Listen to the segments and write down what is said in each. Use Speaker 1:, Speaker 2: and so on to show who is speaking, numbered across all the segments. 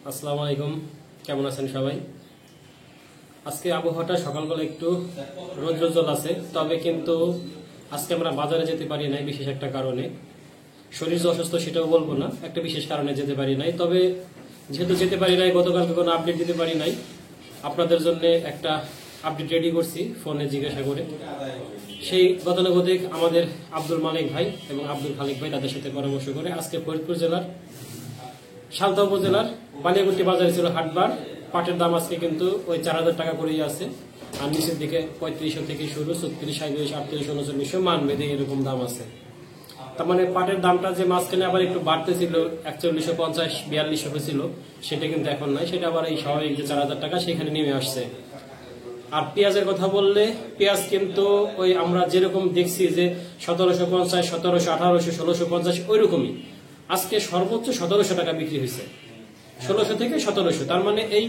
Speaker 1: আসসালামু আলাইকুম, কেমন আছেন সবাই? আজকে আবহাওয়াটা সকালবেলা একটু রৌদ্রোজ্জ্বল আছে, তবে কিন্তু আজকে আমরা বাজারে যেতে পারি নাই বিশেষ একটা কারণে। শরীর যে অসুস্থ সেটাও বলবো না, একটা বিশেষ কারণে যেতে পারি নাই। তবে যেহেতু যেতে পারি নাই, গতকালকে কোনো আপডেট দিতে পারি নাই, আপনাদের জন্য একটা আপডেট রেডি করছি ফোনে জিজ্ঞাসা করে। সেই গতানুগতিক আমাদের আব্দুল মালিক ভাই এবং আব্দুল খালিক ভাই তাদের সাথে পরামর্শ করে আজকে ফরিদপুর জেলার সালতা উপজেলার বালিয়াগুটি বাজারে ছিল হাটবার। পাটের দাম আজকে কিন্তু ওই 4,000 টাকা করেই আছে, আর নিচের দিকে 3500 থেকে শুরু, 36, 37, 38, 39 মান বেঁধে এরকম দাম আছে। তার মানে পাটের দামটা যে মাঝখানে আবার একটু বাড়তেছিল, 4150, 4200 হয়েছিল, সেটা কিন্তু এখন নাই, সেটা আবার এই স্বাভাবিক যে 4,000 টাকা সেখানে নেমে আসছে। আর পেঁয়াজের কথা বললে, পেঁয়াজ কিন্তু ওই আমরা যেরকম দেখছি যে 1750, 1700, 1800, 1650 ওই রকমই আজকে সর্বোচ্চ 1700 টাকা বিক্রি হয়েছে, 1600 থেকে 1700। তার মানে এই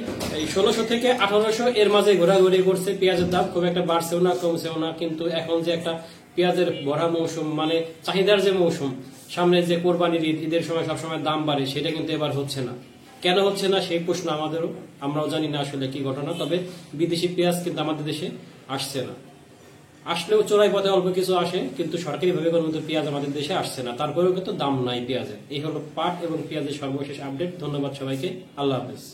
Speaker 1: 1600 থেকে 1800 এর মাঝে ঘোরাঘুরি করছে। পেঁয়াজের দাম খুব একটা বাড়ছেও না কমছেও না, কিন্তু এখন যে একটা পেঁয়াজের ভরা মৌসুম, মানে চাহিদার যে মৌসুম, সামনে যে কোরবানির ঈদের সময় সবসময় দাম বাড়ে, সেটা কিন্তু এবার হচ্ছে না। কেন হচ্ছে না সেই প্রশ্ন আমাদেরও, আমরাও জানি না আসলে কি ঘটনা। তবে বিদেশি পেঁয়াজ কিন্তু আমাদের দেশে আসছে না, আসলেও চোরাই পথে অল্প কিছু আসে, কিন্তু সরকারিভাবে কোনো পেঁয়াজ আমাদের দেশে আসছে না। তারপরেও কিন্তু দাম নাই পেঁয়াজের। এই হলো পাট এবং পেঁয়াজের সর্বশেষ আপডেট। ধন্যবাদ সবাইকে, আল্লাহ হাফেজ।